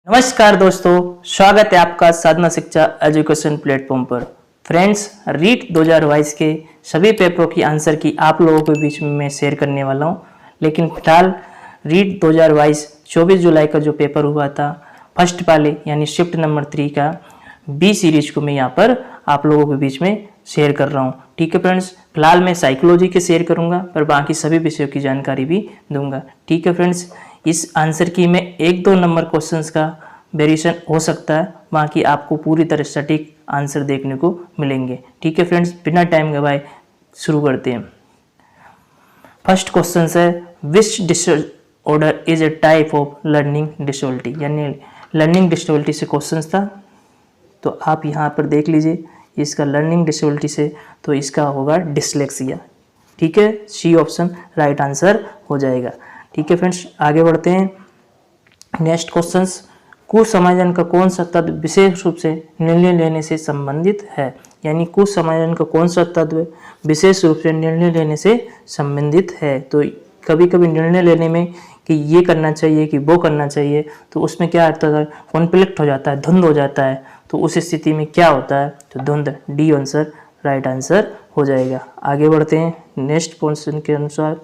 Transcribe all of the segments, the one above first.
नमस्कार दोस्तों, स्वागत है आपका साधना शिक्षा एजुकेशन प्लेटफॉर्म पर। फ्रेंड्स, रीट 2022 के सभी पेपरों की आंसर की आप लोगों के बीच में मैं शेयर करने वाला हूं। लेकिन फिलहाल रीट 2022 24 जुलाई का जो पेपर हुआ था, फर्स्ट वाले यानी शिफ्ट नंबर 3 का बी सीरीज को मैं यहाँ पर आप लोगों के बीच में शेयर कर रहा हूँ। ठीक है फ्रेंड्स, फिलहाल मैं साइकोलॉजी के शेयर करूँगा, पर बाकी सभी विषयों की जानकारी भी दूंगा। ठीक है फ्रेंड्स, इस आंसर की में 1-2 नंबर क्वेश्चंस का वेरिएशन हो सकता है, बाकी आपको पूरी तरह सटीक आंसर देखने को मिलेंगे। ठीक है फ्रेंड्स, बिना टाइम गवाए शुरू करते हैं। फर्स्ट क्वेश्चन है, which disorder is a type of learning disability, यानी लर्निंग डिसएबिलिटी से क्वेश्चन था। तो आप यहाँ पर देख लीजिए, इसका लर्निंग डिसएबिलिटी से तो इसका होगा डिसलेक्सिया। ठीक है, सी ऑप्शन राइट आंसर हो जाएगा। ठीक है फ्रेंड्स, आगे बढ़ते हैं। नेक्स्ट क्वेश्चन, कुसमायोजन का कौन सा तत्व विशेष रूप से निर्णय लेने से संबंधित है, यानी कुसमायोजन का कौन सा तत्व विशेष रूप से निर्णय लेने से संबंधित है। तो कभी कभी निर्णय लेने में कि ये करना चाहिए कि वो करना चाहिए, तो उसमें क्या होता है, कॉन्फ्लिक्ट हो जाता है, धुंध हो जाता है। तो उस स्थिति में क्या होता है, तो धुंध, डी आंसर राइट आंसर हो जाएगा। आगे बढ़ते हैं। नेक्स्ट क्वेश्चन के अनुसार,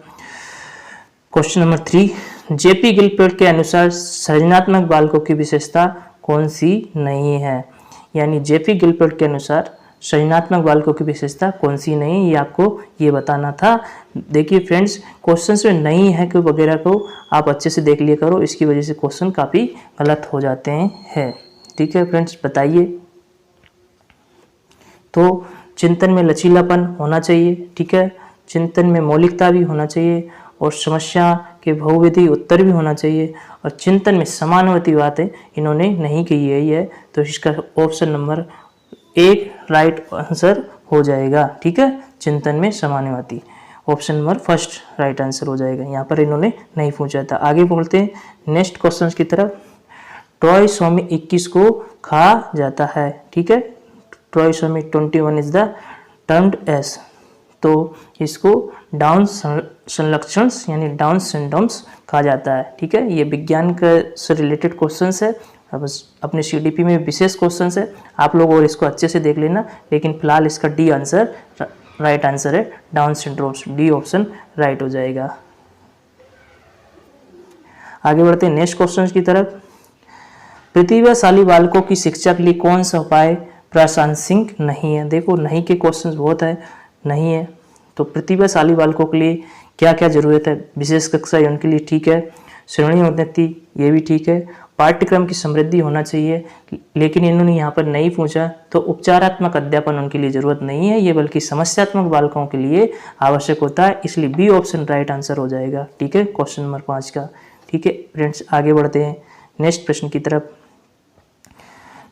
क्वेश्चन नंबर 3, जेपी गिलबर्ट के अनुसार सृजनात्मक बालकों की विशेषता कौन सी नहीं है, यानी जेपी गिलबर्ट के अनुसार सृजनात्मक बालकों की विशेषता कौन सी नहीं, ये आपको ये बताना था। देखिए फ्रेंड्स, क्वेश्चन में नहीं है कि वगैरह को आप अच्छे से देख लिया करो, इसकी वजह से क्वेश्चन काफ़ी गलत हो जाते हैं। ठीक है फ्रेंड्स, बताइए। तो चिंतन में लचीलापन होना चाहिए, ठीक है, चिंतन में मौलिकता भी होना चाहिए, और समस्या के बहुविधि उत्तर भी होना चाहिए, और चिंतन में समानुपाती बातें इन्होंने नहीं की है। तो इसका ऑप्शन नंबर 1 राइट आंसर हो जाएगा। ठीक है, चिंतन में समानुपाती, option number first right answer हो जाएगा। यहाँ पर इन्होंने नहीं पूछा था। आगे बोलते हैं नेक्स्ट क्वेश्चन की तरफ। ट्राइसोमी 21 को खा जाता है। ठीक है, trisomy 21 is the termed as, तो इसको डाउन संलक्षण यानी डाउन सिंड्रोम्स कहा जाता है। ठीक है, ये विज्ञान से रिलेटेड क्वेश्चंस है, अब अपने सीडीपी में विशेष क्वेश्चंस है, आप लोग और इसको अच्छे से देख लेना। लेकिन फिलहाल इसका डी आंसर राइट आंसर है, down syndromes, D option right हो जाएगा। आगे बढ़ते हैं नेक्स्ट क्वेश्चन की तरफ। प्रतिभाशाली बालकों की शिक्षा के लिए कौन सा उपाय प्रासंगिक नहीं है। देखो, नहीं के क्वेश्चंस बहुत है, नहीं है तो प्रतिभाशाली बालकों के लिए क्या क्या जरूरत है, विशेष कक्षा उनके लिए ठीक है, श्रेणी उन्नति ये भी ठीक है, पाठ्यक्रम की समृद्धि होना चाहिए, लेकिन इन्होंने यहाँ पर नहीं पूछा। तो उपचारात्मक अध्यापन उनके लिए जरूरत नहीं है, ये बल्कि समस्यात्मक बालकों के लिए आवश्यक होता है, इसलिए बी ऑप्शन राइट आंसर हो जाएगा। ठीक है, क्वेश्चन नंबर 5 का। ठीक है फ्रेंड्स, आगे बढ़ते हैं नेक्स्ट प्रश्न की तरफ।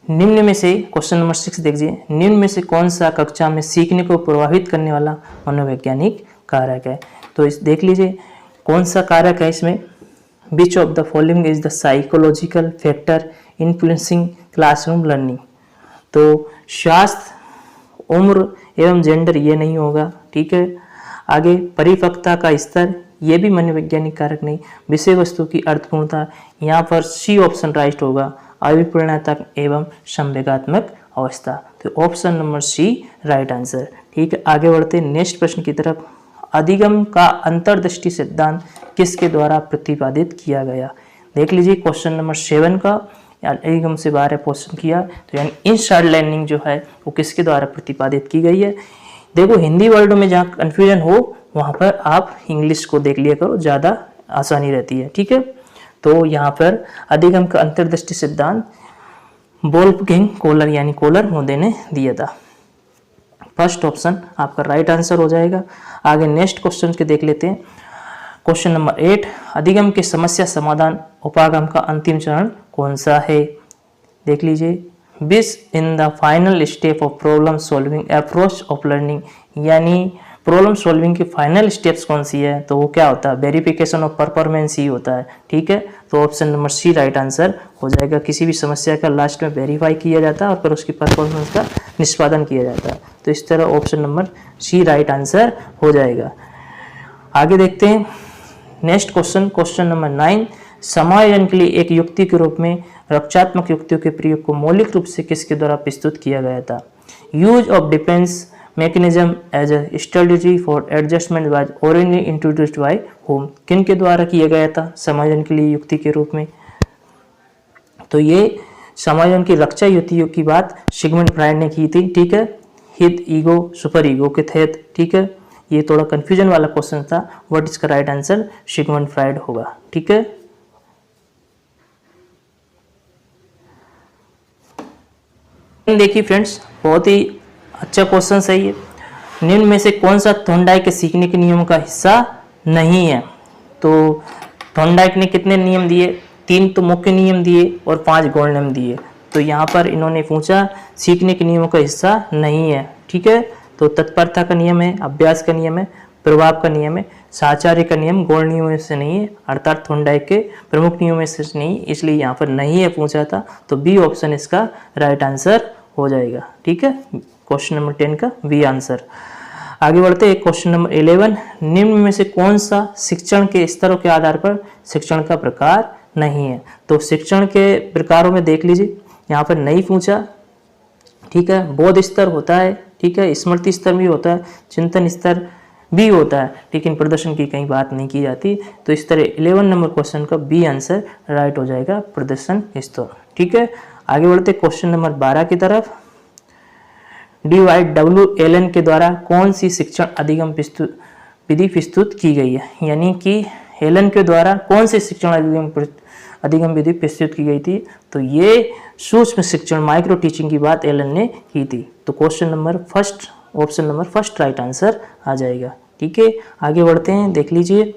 निम्न में से क्वेश्चन नंबर 6 देखिए, निम्न में से कौन सा कक्षा में सीखने को प्रभावित करने वाला मनोवैज्ञानिक कारक है। तो इस देख लीजिए कौन सा कारक है इसमें। Which of the following is the psychological factor influencing classroom learning. तो स्वास्थ्य, उम्र एवं जेंडर ये नहीं होगा। ठीक है, आगे परिपक्वता का स्तर, ये भी मनोवैज्ञानिक कारक नहीं। विषय वस्तु की अर्थपूर्णता, यहाँ पर सी ऑप्शन राइट होगा, अभिप्रेरणात्मक एवं संवेगात्मक अवस्था, तो option number C right answer. ठीक है, आगे बढ़ते हैं नेक्स्ट प्रश्न की तरफ। अधिगम का अंतर्दृष्टि सिद्धांत किसके द्वारा प्रतिपादित किया गया। देख लीजिए क्वेश्चन नंबर 7 का, अधिगम से बाहर क्वेश्चन किया, तो यानी इनसाइड लर्निंग जो है वो किसके द्वारा प्रतिपादित की गई है। देखो, हिंदी वर्ड में जहाँ कन्फ्यूजन हो वहाँ पर आप इंग्लिश को देख लिया करो, ज़्यादा आसानी रहती है। ठीक है, तो यहाँ पर अधिगम का अंतर्दृष्टि सिद्धांत वोल्फगैंग कोहलर यानी कोहलर मोदे ने दिया था। फर्स्ट ऑप्शन आपका राइट आंसर हो जाएगा। आगे नेक्स्ट क्वेश्चन के देख लेते हैं। क्वेश्चन नंबर 8, अधिगम के समस्या समाधान उपागम का अंतिम चरण कौन सा है। देख लीजिए, which in the final step of problem solving approach of learning, यानी प्रॉब्लम सॉल्विंग की फाइनल स्टेप्स कौन सी है, तो वो क्या होता है, वेरिफिकेशन ऑफ परफॉर्मेंस ही होता है। ठीक है, तो option number C right answer हो जाएगा। किसी भी समस्या का लास्ट में वेरीफाई किया जाता है और फिर उसकी परफॉर्मेंस का निष्पादन किया जाता है। तो इस तरह option number C right answer हो जाएगा। आगे देखते हैं नेक्स्ट क्वेश्चन, क्वेश्चन नंबर 9, समायोजन के लिए एक युक्ति के रूप में रक्षात्मक युक्तियों के प्रयोग को मौलिक रूप से किसके द्वारा प्रस्तुत किया गया था? Use of defence mechanism as a strategy for adjustment was originally introduced by whom? किन के द्वारा किया गया था समायोजन के लिए युक्ति के रूप में? तो ये समायोजन की रक्षा युक्तियों की बात सिगमंड फ्रायड ने की थी, ठीक है, हित ईगो सुपर ईगो के तहत, ठीक है। ये थोड़ा कंफ्यूजन वाला क्वेश्चन था, व्हाट इसका राइट आंसर सिगमंड फ्रायड होगा, ठीक है। देखिए फ्रेंड्स, बहुत ही अच्छा क्वेश्चन है ये। निम्न में से कौन सा थॉर्नडाइक के सीखने के नियम का हिस्सा नहीं है? तो थॉर्नडाइक ने कितने नियम दिए? 3 तो मुख्य नियम दिए और 5 गौण नियम दिए। तो यहाँ पर इन्होंने पूछा सीखने के नियमों का हिस्सा नहीं है, ठीक है। तो तत्परता का नियम है, अभ्यास का नियम है, प्रभाव का नियम है, साहचर्य का नियम गौण नियमों में से नहीं है, अर्थात थॉर्नडाइक के प्रमुख नियमों में से नहीं, इसलिए यहाँ पर नहीं है पूछा था। तो बी ऑप्शन इसका राइट आंसर हो जाएगा, ठीक है। क्वेश्चन नंबर 10 का बी आंसर। आगे बढ़ते हैं क्वेश्चन नंबर 11। निम्न में से कौन सा शिक्षण के स्तरों के आधार पर शिक्षण का प्रकार नहीं है? तो शिक्षण के प्रकारों में देख लीजिए, यहाँ पर नहीं पूछा, ठीक है। बोध स्तर होता है, ठीक है, स्मृति स्तर भी होता है, चिंतन स्तर भी होता है, लेकिन प्रदर्शन की कहीं बात नहीं की जाती। तो इस तरह 11 नंबर क्वेश्चन का बी आंसर राइट हो जाएगा, प्रदर्शन स्तर, ठीक है। आगे बढ़ते क्वेश्चन नंबर 12 की तरफ। DY एलन के द्वारा कौन सी शिक्षण अधिगम विधि प्रस्तुत की गई है? यानी कि एलन के द्वारा कौन सी शिक्षण अधिगम विधि प्रस्तुत की गई थी? तो ये सूक्ष्म शिक्षण माइक्रो टीचिंग की बात एलन ने की थी। तो question number first, option number first right answer आ जाएगा, ठीक है। आगे बढ़ते हैं, देख लीजिए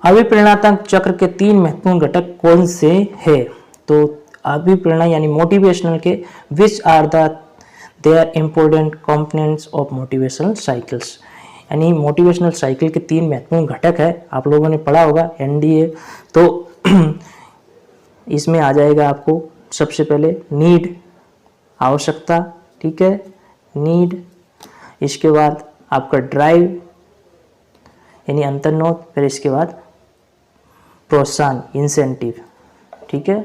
अभिप्रेरणात्मक चक्र के 3 महत्वपूर्ण घटक कौन से हैं? तो अभिप्रेरणा यानी मोटिवेशनल के which are there important components of motivational cycles, यानी मोटिवेशनल साइकिल के 3 महत्वपूर्ण घटक है, आप लोगों ने पढ़ा होगा एनडीए। तो इसमें आ जाएगा आपको सबसे पहले नीड, आवश्यकता, ठीक है, नीड। इसके बाद आपका ड्राइव यानी अंतर्नोद, फिर इसके बाद प्रोत्साहन इंसेंटिव, ठीक है।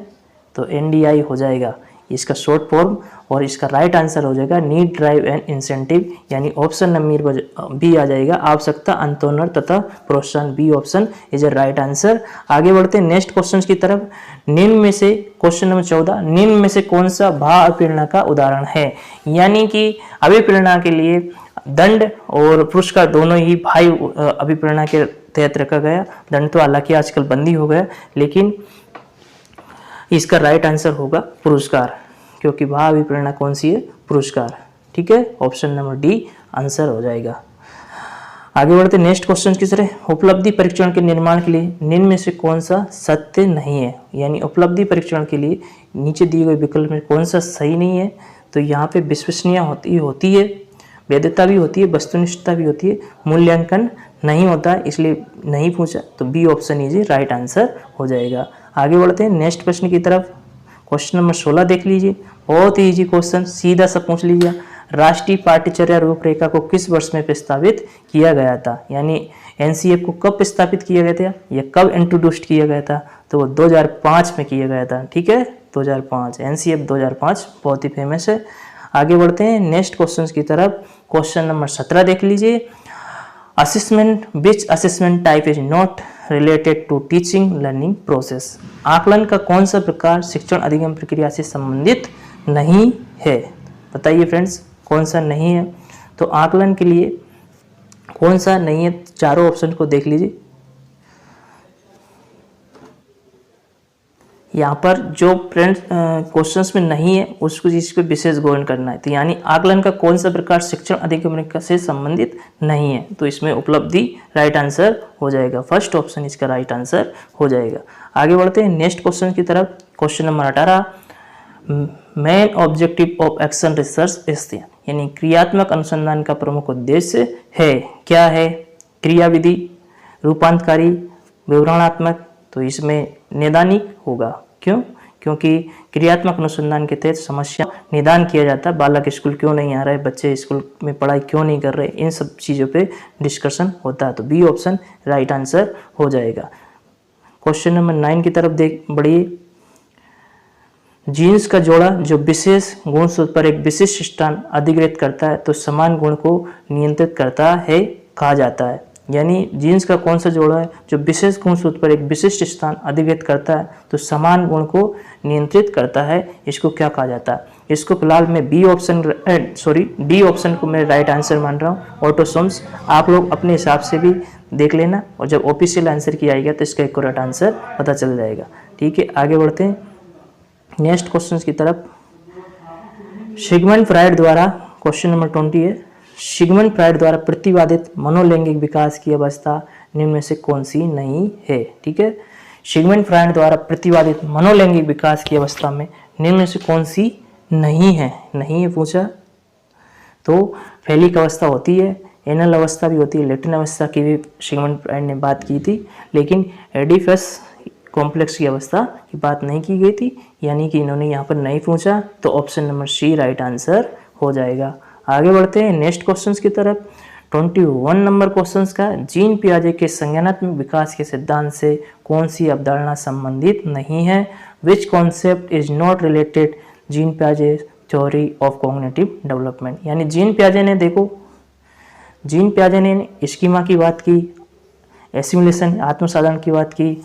तो एनडीआई हो जाएगा इसका शॉर्ट फॉर्म, और इसका राइट आंसर हो जाएगा नीड ड्राइव एंड इंसेंटिव, यानी ऑप्शन नंबर बी आ जाएगा, आवश्यकता, अंतर्नोद तथा प्रोत्साहन। B option is a right answer. आगे बढ़ते हैं नेक्स्ट क्वेश्चन की तरफ। निम्न में से क्वेश्चन नंबर 14, निम्न में से कौन सा भाव अभिप्रेरणा का उदाहरण है? यानी कि अभिप्रेरणा के लिए दंड और पुरस्कार दोनों ही भाई अभिप्रेरणा के तहत रखा गया। दंड तो हालांकि आजकल बंद ही हो गया, लेकिन इसका राइट आंसर होगा पुरस्कार, क्योंकि भाव अभिप्रेरणा कौन सी है? पुरस्कार, ठीक है। ऑप्शन नंबर डी आंसर हो जाएगा। आगे बढ़ते नेक्स्ट क्वेश्चन की तरह। उपलब्धि परीक्षण के निर्माण के लिए निम्न में से कौन सा सत्य नहीं है? यानी उपलब्धि परीक्षण के लिए नीचे दिए गए विकल्प में कौन सा सही नहीं है? तो यहाँ पे विश्वसनीयता होती है, वैधता भी होती है, वस्तुनिष्ठता भी होती है, मूल्यांकन नहीं होता है, इसलिए नहीं पूछा। तो B option is right answer हो जाएगा। आगे बढ़ते हैं नेक्स्ट प्रश्न की तरफ। क्वेश्चन नंबर 16 देख लीजिए, बहुत ही इजी क्वेश्चन, सीधा सा पूछ लीजिए। राष्ट्रीय पाठ्यचर्या रूपरेखा को किस वर्ष में प्रस्तावित किया गया था? यानी एनसीएफ को कब प्रस्तावित किया गया था या कब इंट्रोड्यूस्ड किया गया था? तो वो 2005 में किया गया था, ठीक है, 2005। एनसीएफ 2005 बहुत ही फेमस है। आगे बढ़ते हैं नेक्स्ट क्वेश्चन की तरफ। क्वेश्चन नंबर 17 देख लीजिए। Assessment, which assessment type is not related to teaching learning process? आकलन का कौन सा प्रकार शिक्षण अधिगम प्रक्रिया से संबंधित नहीं है? बताइए फ्रेंड्स, कौन सा नहीं है? तो आकलन के लिए कौन सा नहीं है? चारों ऑप्शन को देख लीजिए। यहाँ पर जो फ्रेंड्स क्वेश्चंस में नहीं है उसको चीज पे विशेष गौर करना है। तो यानी आकलन का कौन सा प्रकार शिक्षण अधिगम से संबंधित नहीं है? तो इसमें उपलब्धि राइट आंसर हो जाएगा, फर्स्ट ऑप्शन इसका राइट आंसर हो जाएगा। आगे बढ़ते हैं नेक्स्ट क्वेश्चन की तरफ। Question number 18, main objective of action research is, यानी क्रियात्मक अनुसंधान का प्रमुख उद्देश्य है, क्या है? क्रियाविधि, रूपांतकारी, विवरणात्मक। तो इसमें निदानिक होगा। क्यों? क्योंकि क्रियात्मक अनुसंधान के तहत समस्या निदान किया जाता है। बालक स्कूल क्यों नहीं आ रहे, बच्चे स्कूल में पढ़ाई क्यों नहीं कर रहे, इन सब चीज़ों पे डिस्कशन होता है। तो बी ऑप्शन राइट आंसर हो जाएगा। क्वेश्चन नंबर 9 की तरफ देख बढ़िए। जीन्स का जोड़ा जो विशेष गुण सूत्र पर एक विशिष्ट स्थान अधिकृत करता है तो समान गुण को नियंत्रित करता है कहा जाता है। यानी जीन्स का कौन सा जोड़ा है जो विशेष गुण सूत्र पर एक विशिष्ट स्थान अधिकृत करता है तो समान गुण को नियंत्रित करता है, इसको क्या कहा जाता है? इसको फिलहाल मैं डी ऑप्शन को मैं राइट आंसर मान रहा हूँ, ऑटोसोम्स। आप लोग अपने हिसाब से भी देख लेना और जब ऑफिशियल आंसर किया आएगा तो इसका एक करेक्ट आंसर पता चल जाएगा। ठीक है, आगे बढ़ते हैं नेक्स्ट क्वेश्चन की तरफ। सिगमंड फ्रायड द्वारा, क्वेश्चन नंबर 20 है, सिगमंड फ्रायड द्वारा प्रतिपादित मनोलैंगिक विकास की अवस्था निम्न में से कौन सी नहीं है? ठीक है, सिगमंड फ्रायड द्वारा प्रतिपादित मनोलैंगिक विकास की अवस्था में निम्न में से कौन सी नहीं है? नहीं है पूछा तो फैलिक अवस्था होती है, एनल अवस्था भी होती है, लेटिन अवस्था की भी सिगमंड फ्रायड ने बात की थी, लेकिन एडिपस कॉम्प्लेक्स की अवस्था की बात नहीं की गई थी, यानी कि इन्होंने यहाँ पर नहीं पूछा, तो option number C right answer हो जाएगा। आगे बढ़ते हैं नेक्स्ट क्वेश्चंस की तरफ। 21 नंबर क्वेश्चंस का, जीन पियाजे के संज्ञानात्मक विकास के सिद्धांत से कौन सी अवधारणा संबंधित नहीं है? Which concept is not related Jean पियाजे थ्योरी ऑफ कॉग्निटिव डेवलपमेंट? यानी जीन पियाजे ने स्कीमा की बात की, एसिमुलेशन आत्मसाधन की बात की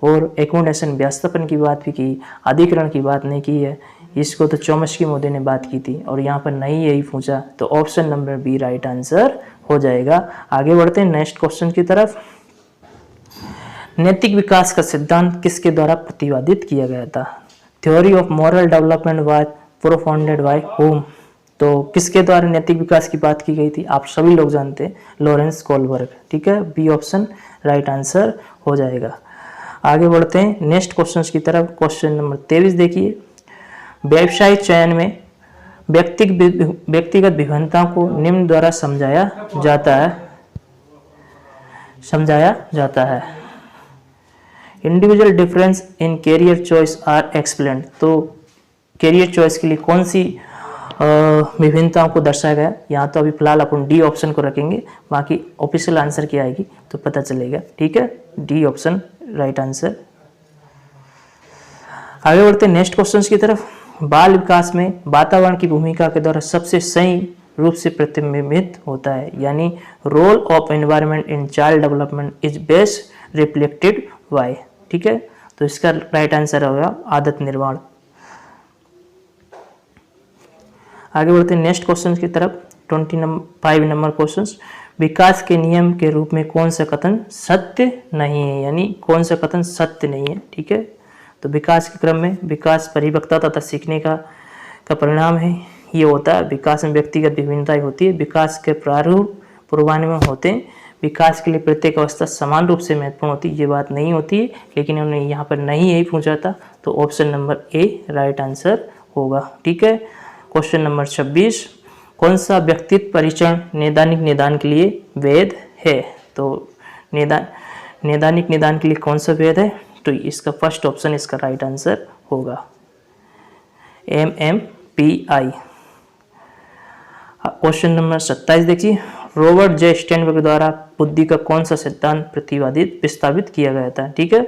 और एकोमोडेशन व्यस्तपन की बात भी की, अधिकरण की बात नहीं की है। इसको तो चॉम्स्की मोदी ने बात की थी और यहाँ पर नहीं यही पूछा, तो option number B right answer हो जाएगा। आगे बढ़ते हैं नेक्स्ट क्वेश्चन की तरफ। नैतिक विकास का सिद्धांत किसके द्वारा प्रतिपादित किया गया था? Theory of moral development was propounded by whom? तो किसके द्वारा नैतिक विकास की बात की गई थी? आप सभी लोग जानते हैं, लॉरेंस कोलबर्ग। ठीक है, बी ऑप्शन राइट आंसर हो जाएगा। आगे बढ़ते हैं नेक्स्ट क्वेश्चन की तरफ। क्वेश्चन नंबर 23 देखिए, व्यावसायिक चयन में व्यक्तिगत विभिन्नताओं को निम्न द्वारा समझाया जाता है। Individual difference in career choice are explained. तो कैरियर चॉइस के लिए कौन सी विभिन्नताओं को दर्शाया गया? यहाँ तो अभी फिलहाल अपन डी ऑप्शन को रखेंगे, बाकी ऑफिशियल आंसर क्या आएगी तो पता चलेगा। ठीक है, डी ऑप्शन राइट आंसर। आगे बढ़ते हैं नेक्स्ट क्वेश्चन की तरफ। बाल विकास में वातावरण की भूमिका के द्वारा सबसे सही रूप से प्रतिबिंबित होता है, यानी role of environment in child development is best reflected by. ठीक है, तो इसका राइट आंसर होगा आदत निर्माण। आगे बढ़ते हैं नेक्स्ट क्वेश्चन की तरफ। 25 नंबर क्वेश्चन, विकास के नियम के रूप में कौन सा कथन सत्य नहीं है? यानी कौन सा कथन सत्य नहीं है? ठीक है, तो विकास के क्रम में विकास परिपक्वता तथा सीखने का परिणाम है। ये होता है विकास में व्यक्तिगत विभिन्नताएं होती है, विकास के प्रारूप पूर्वानुमान होते हैं, विकास के लिए प्रत्येक अवस्था समान रूप से महत्वपूर्ण होती है, ये बात नहीं होती है, लेकिन उन्होंने यहाँ पर नहीं यही पूछा था, तो option number A right answer होगा। ठीक है, क्वेश्चन नंबर 26, कौन सा व्यक्तित्व परीक्षण नैदानिक निदान के लिए वैध है? तो नैदानिक निदान के लिए कौन सा वैध है? तो इसका फर्स्ट ऑप्शन इसका राइट आंसर होगा MMPI। क्वेश्चन नंबर 27 देखिए, रॉबर्ट जे स्टेनबर्ग द्वारा बुद्धि का कौन सा सिद्धांत प्रस्तावित किया गया था? ठीक है,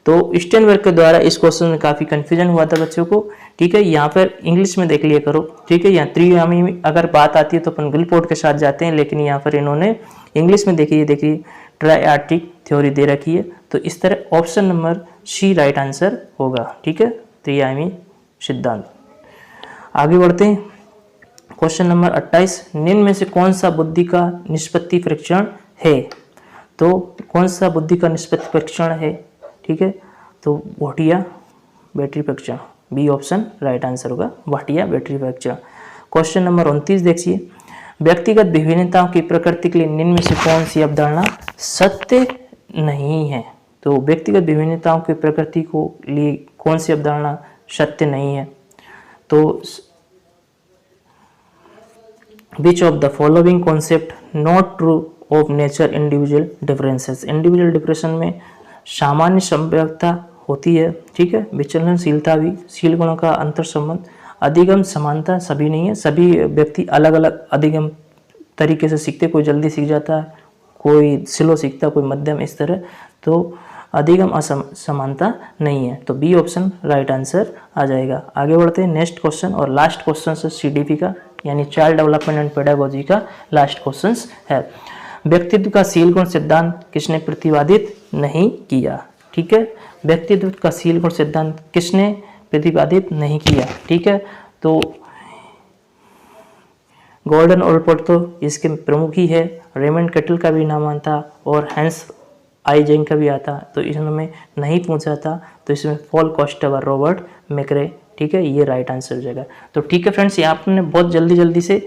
तो स्टेनबर्ग के द्वारा इस क्वेश्चन में काफी कंफ्यूजन हुआ था बच्चों को। ठीक है, यहाँ पर इंग्लिश में देख लिया करो। ठीक है, यहाँ त्रिआयामी में अगर बात आती है तो अपन गिलपोर्ट के साथ जाते हैं, लेकिन यहाँ पर इन्होंने इंग्लिश में देखिए ट्राइआर्टिक थ्योरी दे रखी है, तो इस तरह option number C right answer होगा। ठीक है, त्रिआयामी सिद्धांत। आगे बढ़ते हैं क्वेश्चन नंबर 28, निम्न में से कौन सा बुद्धि का निष्पत्ति परीक्षण है? तो कौन सा बुद्धि का निष्पत्ति परीक्षण है? ठीक है, तो वाटिया बैटरी परीक्षण, बी ऑप्शन राइट आंसर होगा, वाटिया बैटरी परीक्षण। क्वेश्चन नंबर 29 देखिए, व्यक्तिगत विभिन्नताओं की प्रकृति के लिए निम्न में से कौन सी अवधारणा सत्य नहीं है? तो व्यक्तिगत विभिन्नताओं की प्रकृति को लिए कौन सी अवधारणा सत्य नहीं है? तो which of the following concept not true of nature individual differences? Individual difference में सामान्य संवेदता होती है। ठीक है, विचलनशीलता भी, शील गुणों का अंतर संबंध, अधिगम समानता सभी नहीं है, सभी व्यक्ति अलग अलग अधिगम तरीके से सीखते, कोई जल्दी सीख जाता है, कोई स्लो सीखता, कोई मध्यम, इस तरह। तो अधिगम असमानता नहीं है। तो बी ऑप्शन राइट आंसर आ जाएगा। आगे बढ़ते हैं नेक्स्ट क्वेश्चन और लास्ट क्वेश्चन है CDP का, यानी चाइल्ड डेवलपमेंट एंड पेडागोजी का लास्ट क्वेश्चन है। व्यक्तित्व का शील गुण सिद्धांत किसने प्रतिपादित नहीं किया? ठीक है, व्यक्तित्व का शील गुण सिद्धांत किसने प्रतिपादित नहीं किया? ठीक है, तो गॉर्डन ओल्पोर्ट तो इसके प्रमुख ही है, रेमंड केटल का भी नाम आता और हैंस आईजेंग का भी आता, तो इसमें नहीं पूछा था, तो इसमें पॉल कॉस्टा और रॉबर्ट मैक्रे। ठीक है, ये राइट आंसर हो जाएगा। तो ठीक है फ्रेंड्स, ये आपने बहुत जल्दी से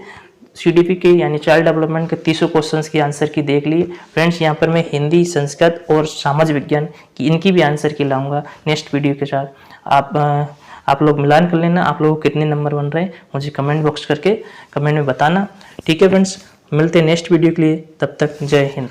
CDP के यानी चाइल्ड डेवलपमेंट के 30 क्वेश्चंस की आंसर की देख ली। फ्रेंड्स, यहाँ पर मैं हिंदी, संस्कृत और समाज विज्ञान की इनकी भी आंसर की लाऊंगा नेक्स्ट वीडियो के साथ। आप लोग मिलान कर लेना, आप लोगों को कितने नंबर बन रहे हैं मुझे कमेंट बॉक्स करके कमेंट में बताना। ठीक है फ्रेंड्स, मिलते हैं नेक्स्ट वीडियो के लिए, तब तक जय हिंद।